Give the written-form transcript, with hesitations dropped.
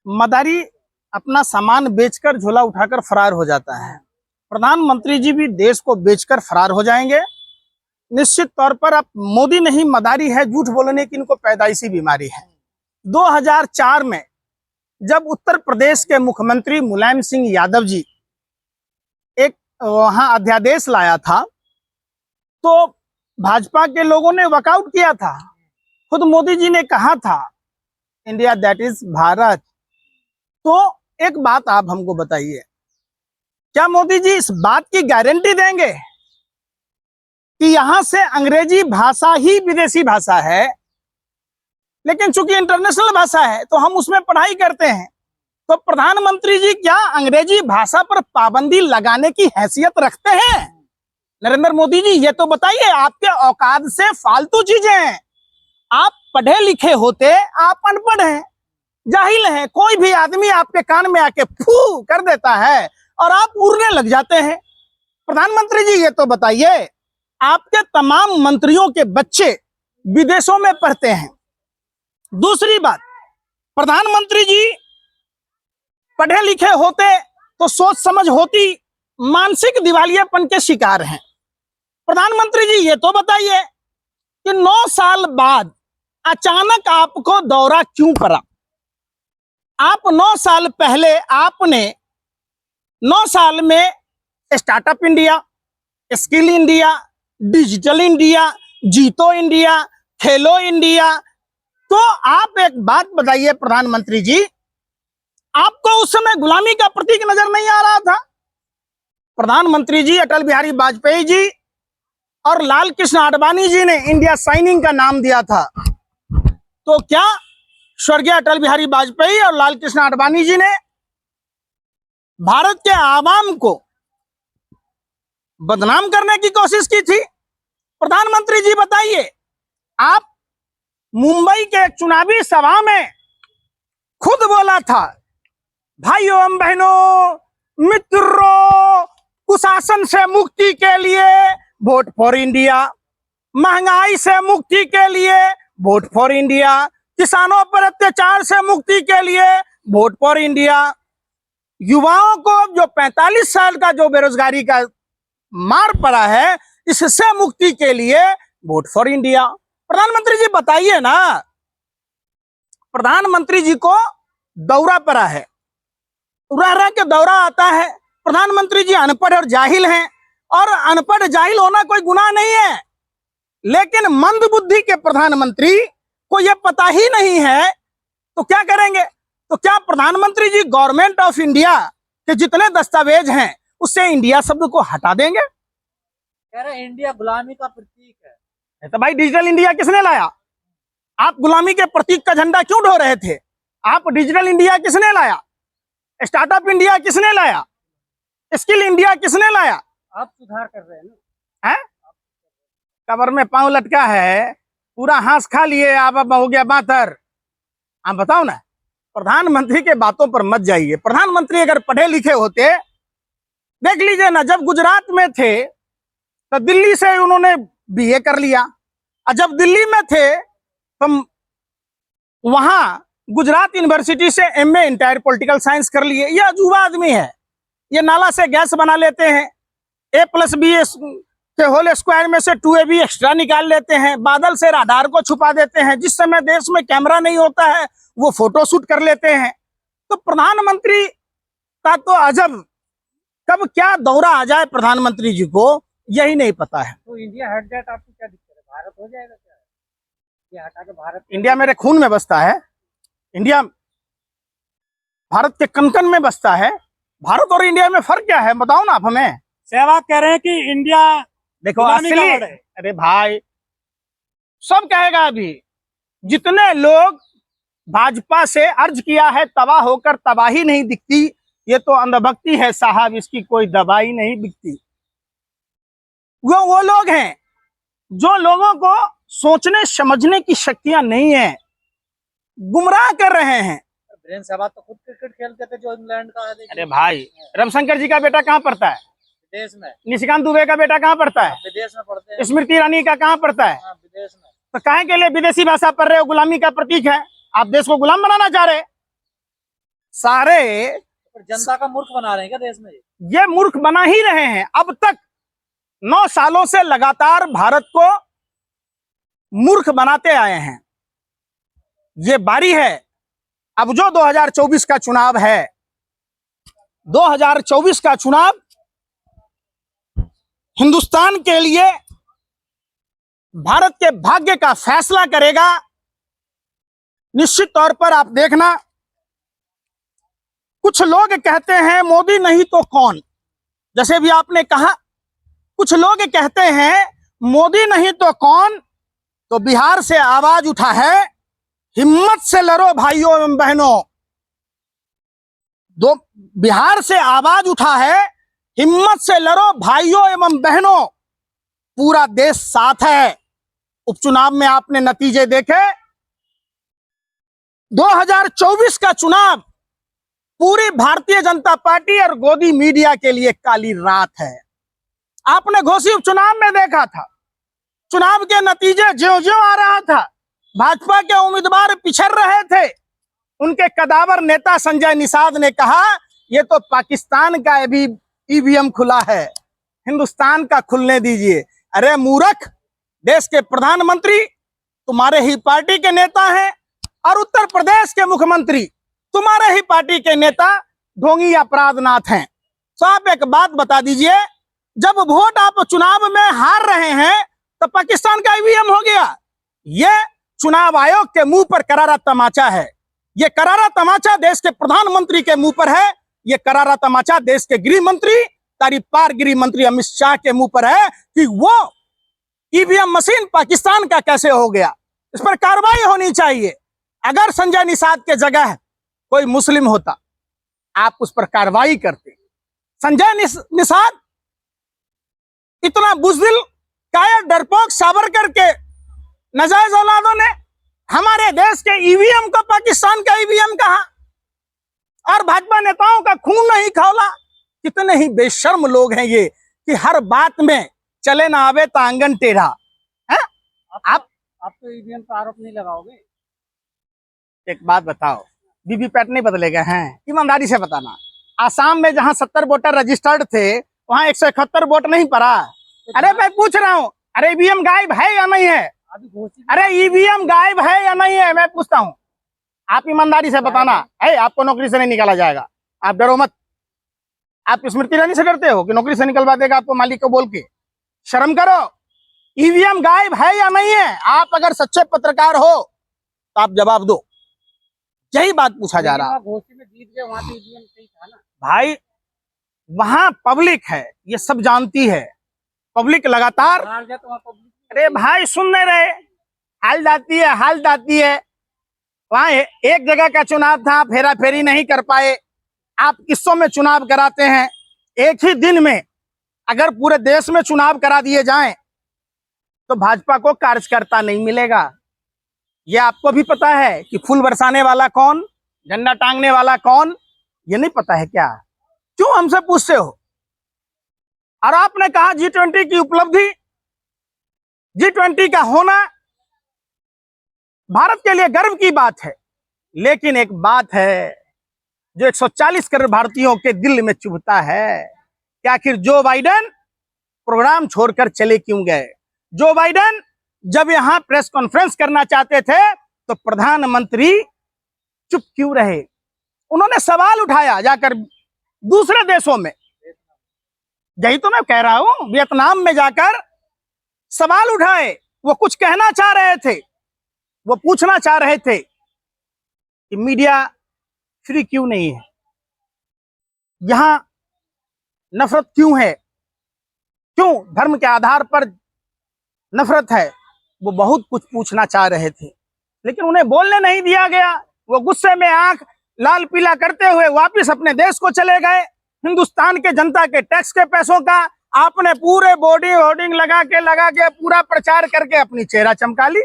मदारी अपना सामान बेचकर झोला उठाकर फरार हो जाता है। प्रधानमंत्री जी भी देश को बेचकर फरार हो जाएंगे। निश्चित तौर पर अब मोदी नहीं, मदारी है, झूठ बोलने की इनको पैदाइशी बीमारी है। 2004 में जब उत्तर प्रदेश के मुख्यमंत्री मुलायम सिंह यादव जी एक वहां अध्यादेश लाया था, तो भाजपा के लोगों ने वॉकआउट किया था। खुद मोदी जी ने कहा था इंडिया दैट इज भारत। तो एक बात आप हमको बताइए, क्या मोदी जी इस बात की गारंटी देंगे कि यहां से अंग्रेजी भाषा ही विदेशी भाषा है, लेकिन चूंकि इंटरनेशनल भाषा है तो हम उसमें पढ़ाई करते हैं, तो प्रधानमंत्री जी क्या अंग्रेजी भाषा पर पाबंदी लगाने की हैसियत रखते हैं? नरेंद्र मोदी जी ये तो बताइए, आपके औकात से फालतू चीजें हैं। आप पढ़े लिखे होते, आप अनपढ़ हैं, जाहिल हैं। कोई भी आदमी आपके कान में आके फू कर देता है और आप उड़ने लग जाते हैं। प्रधानमंत्री जी ये तो बताइए, आपके तमाम मंत्रियों के बच्चे विदेशों में पढ़ते हैं। दूसरी बात, प्रधानमंत्री जी पढ़े लिखे होते तो सोच समझ होती, मानसिक दिवालियापन के शिकार हैं। प्रधानमंत्री जी ये तो बताइए कि 9 साल बाद अचानक आपको दौरा क्यों पड़ा? आप 9 साल पहले आपने 9 साल में startup India, skill India, digital India, जीतो इंडिया, खेलो इंडिया, तो आप एक बात बताइए प्रधानमंत्री जी, आपको उस समय गुलामी का प्रतीक नजर नहीं आ रहा था? प्रधानमंत्री जी अटल बिहारी वाजपेयी जी और लाल कृष्ण आडवाणी जी ने इंडिया साइनिंग का नाम दिया था, तो क्या स्वर्गीय अटल बिहारी वाजपेयी और लाल कृष्ण आडवाणी जी ने भारत के आवाम को बदनाम करने की कोशिश की थी? प्रधानमंत्री जी बताइए, आप मुंबई के एक चुनावी सभा में खुद बोला था, भाइयों एवं बहनों, मित्रों, कुशासन से मुक्ति के लिए वोट फॉर इंडिया, महंगाई से मुक्ति के लिए वोट फॉर इंडिया, किसानों पर अत्याचार से मुक्ति के लिए वोट फॉर इंडिया, युवाओं को जो 45 साल का जो बेरोजगारी का मार पड़ा है इससे मुक्ति के लिए वोट फॉर इंडिया। प्रधानमंत्री जी बताइए ना, प्रधानमंत्री जी को दौरा पड़ा है, रह रह के दौरा आता है। प्रधानमंत्री जी अनपढ़ और जाहिल हैं, और अनपढ़ जाहिल होना कोई गुनाह नहीं है, लेकिन मंद बुद्धि के प्रधानमंत्री को यह पता ही नहीं है तो क्या करेंगे? तो क्या प्रधानमंत्री जी गवर्नमेंट ऑफ इंडिया के जितने दस्तावेज हैं उससे इंडिया शब्द को हटा देंगे? कह रहे इंडिया गुलामी का प्रतीक है। तो भाई डिजिटल इंडिया किसने लाया? आप गुलामी के प्रतीक का झंडा क्यों ढो रहे थे? आप डिजिटल इंडिया किसने लाया? स्टार्टअप इंडिया किसने लाया? स्किल इंडिया किसने लाया? आप सुधार कर रहे हैं ना? है कबर में पांव लटका है, पूरा हाथ खा लिए, अब हो गया बातर। आप बताओ ना, प्रधानमंत्री के बातों पर मत जाइए। प्रधानमंत्री अगर पढ़े लिखे होते, देख लीजिए ना, जब गुजरात में थे तो दिल्ली से उन्होंने बीए कर लिया, और जब दिल्ली में थे तो वहां गुजरात यूनिवर्सिटी से एमए इंटायर पॉलिटिकल साइंस कर लिए। यह अजूबा आदमी है, ये नाला से गैस बना लेते हैं, A+B के होल स्क्वायर में से 2AB एक्स्ट्रा निकाल लेते हैं, बादल से राडार को छुपा देते हैं, जिस समय देश में कैमरा नहीं होता है वो फोटो शूट कर लेते हैं। तो प्रधानमंत्री का तो अजब, कब क्या दौरा आ जाए प्रधानमंत्री जी को यही नहीं पता है। तो इंडिया हट जाए तो आपको क्या दिक्कत है? भारत हो जाएगा क्या? ये हटा के भारत, इंडिया मेरे खून में बसता है, इंडिया भारत के कन-कन में बसता है। भारत और इंडिया में फर्क क्या है बताओ ना आप हमें। सहवाग कह रहे हैं कि इंडिया देखो गुलामी असली, का वर्ड है। अरे भाई सब कहेगा, अभी जितने लोग भाजपा से अर्ज किया है तबाह होकर तबाही नहीं दिखती, ये तो अंधभक्ति है साहब, इसकी कोई दवाई नहीं दिखती। वो लोग हैं जो लोगों को सोचने समझने की शक्तियां नहीं है, गुमराह कर रहे हैं। वीरेंद्र सहवाग तो खुद क्रिकेट खेलते थे, जो इंग्लैंड का है। अरे भाई, रविशंकर जी का बेटा कहाँ पढ़ता है? विदेश में। निशिकांत दुबे का बेटा कहाँ पढ़ता है? विदेश में पढ़ते हैं। स्मृति ईरानी का कहाँ पढ़ता है? विदेश में। तो काहे के लिए विदेशी भाषा पढ़ रहे हो? गुलामी का प्रतीक है, आप देश को गुलाम बनाना चाह रहे हैं। सारे पर जनता का मूर्ख बना रहे हैं क्या देश में? ये मूर्ख बना ही रहे हैं। अब तक 9 सालों से लगातार भारत को मूर्ख बनाते आए हैं। ये बारी है अब जो 2024 का चुनाव है, 2024 का चुनाव हिंदुस्तान के लिए भारत के भाग्य का फैसला करेगा। निश्चित तौर पर आप देखना, कुछ लोग कहते हैं मोदी नहीं तो कौन, जैसे भी आपने कहा, कुछ लोग कहते हैं मोदी नहीं तो कौन, तो बिहार से आवाज उठा है, हिम्मत से लड़ो भाइयों एवं बहनों। बिहार से आवाज उठा है, हिम्मत से लड़ो भाइयों एवं बहनों, पूरा देश साथ है। उपचुनाव में आपने नतीजे देखे। 2024 का चुनाव पूरी भारतीय जनता पार्टी और गोदी मीडिया के लिए काली रात है। आपने घोसी उपचुनाव में देखा था, चुनाव के नतीजे ज्यों-ज्यों आ रहा था, भाजपा के उम्मीदवार पिछड़ रहे थे। उनके कदावर नेता संजय निषाद ने कहा, ये तो पाकिस्तान का अभी ईवीएम खुला है, हिंदुस्तान का खुलने दीजिए। अरे मूर्ख, देश के प्रधानमंत्री तुम्हारे ही पार्टी के नेता हैं और उत्तर प्रदेश के मुख्यमंत्री तुम्हारे ही पार्टी के नेता ढोंगी अपराधनाथ हैं। तो आप एक बात बता दीजिए, जब वोट आप चुनाव में हार रहे हैं तो पाकिस्तान का ईवीएम हो गया। ये चुनाव आयोग के मुंह पर करारा तमाचा है। ये करारा तमाचा देश के प्रधानमंत्री के मुंह पर है। ये करारा तमाचा देश के गृह मंत्री, तारी पार गृह मंत्री अमित शाह के मुंह पर है कि वो ईवीएम मशीन पाकिस्तान का कैसे हो गया। इस पर कार्रवाई होनी चाहिए। अगर संजय निषाद के जगह कोई मुस्लिम होता, आप उस पर कार्रवाई करते। संजय निषाद इतना बुज़दिल, कायर, डरपोक सावरकर के नाजायज औलादों ने हमारे देश के ईवीएम को पाकिस्तान का ईवीएम कहा और भाजपा नेताओं का खून नहीं खौला। कितने ही बेशर्म लोग हैं ये कि हर बात में चले ना आवे तो आंगन टेढ़ा है। आप तो ईवीएम पर आरोप नहीं लगाओगे? एक बात बताओ, वीवीपैट नहीं बदलेगा? हैं, ईमानदारी से बताना। आसाम में जहां 70 वोटर रजिस्टर्ड थे, वहां 171 वोट नहीं पड़ा। अरे मैं पूछ रहा हूँ, अरे ईवीएम गायब है या नहीं है? अरे ईवीएम गायब है या नहीं है, मैं पूछता हूँ। आप ईमानदारी से बताना है। आपको नौकरी से नहीं निकाला जाएगा, आप डरो मत। आप स्मृति ईरानी से डरते हो कि नौकरी से निकलवा देगा आपको मालिक को बोल के? शर्म करो। ईवीएम गायब है या नहीं है? आप अगर सच्चे पत्रकार हो तो आप जवाब दो। यही बात पूछा जा रहा। घोसी में जीत गए, वहां तो ईवीएम सही था ना भाई। वहां पब्लिक है, ये सब जानती है। पब्लिक लगातार, हार गया तो वहां पब्लिक। अरे भाई सुन नहीं रहे, हाल जाती है। वहां एक जगह का चुनाव था, फेरा फेरी नहीं कर पाए। आप किस्सों में चुनाव कराते हैं। एक ही दिन में अगर पूरे देश में चुनाव करा दिए जाएं तो भाजपा को कार्यकर्ता नहीं मिलेगा। ये आपको भी पता है कि फूल बरसाने वाला कौन, झंडा टांगने वाला कौन, ये नहीं पता है क्या? क्यों हमसे पूछते हो? और आपने कहा G20 की उपलब्धि, G20 का होना भारत के लिए गर्व की बात है। लेकिन एक बात है जो 140 करोड़ भारतीयों के दिल में चुभता है कि आखिर जो बाइडेन प्रोग्राम छोड़कर चले क्यों गए? जो बाइडेन जब यहां प्रेस कॉन्फ्रेंस करना चाहते थे तो प्रधानमंत्री चुप क्यों रहे? उन्होंने सवाल उठाया जाकर दूसरे देशों में। यही तो मैं कह रहा हूं, वियतनाम में जाकर सवाल उठाए। वो कुछ कहना चाह रहे थे, वो पूछना चाह रहे थे कि मीडिया फ्री क्यों नहीं है, यहां नफरत क्यों है, क्यों धर्म के आधार पर नफरत है। वो बहुत कुछ पूछना चाह रहे थे, लेकिन उन्हें बोलने नहीं दिया गया। वो गुस्से में आंख लाल पीला करते हुए वापस अपने देश को चले गए। हिंदुस्तान के जनता के टैक्स के पैसों का आपने पूरे बोर्डिंग होर्डिंग लगा के पूरा प्रचार करके अपनी चेहरा चमका ली।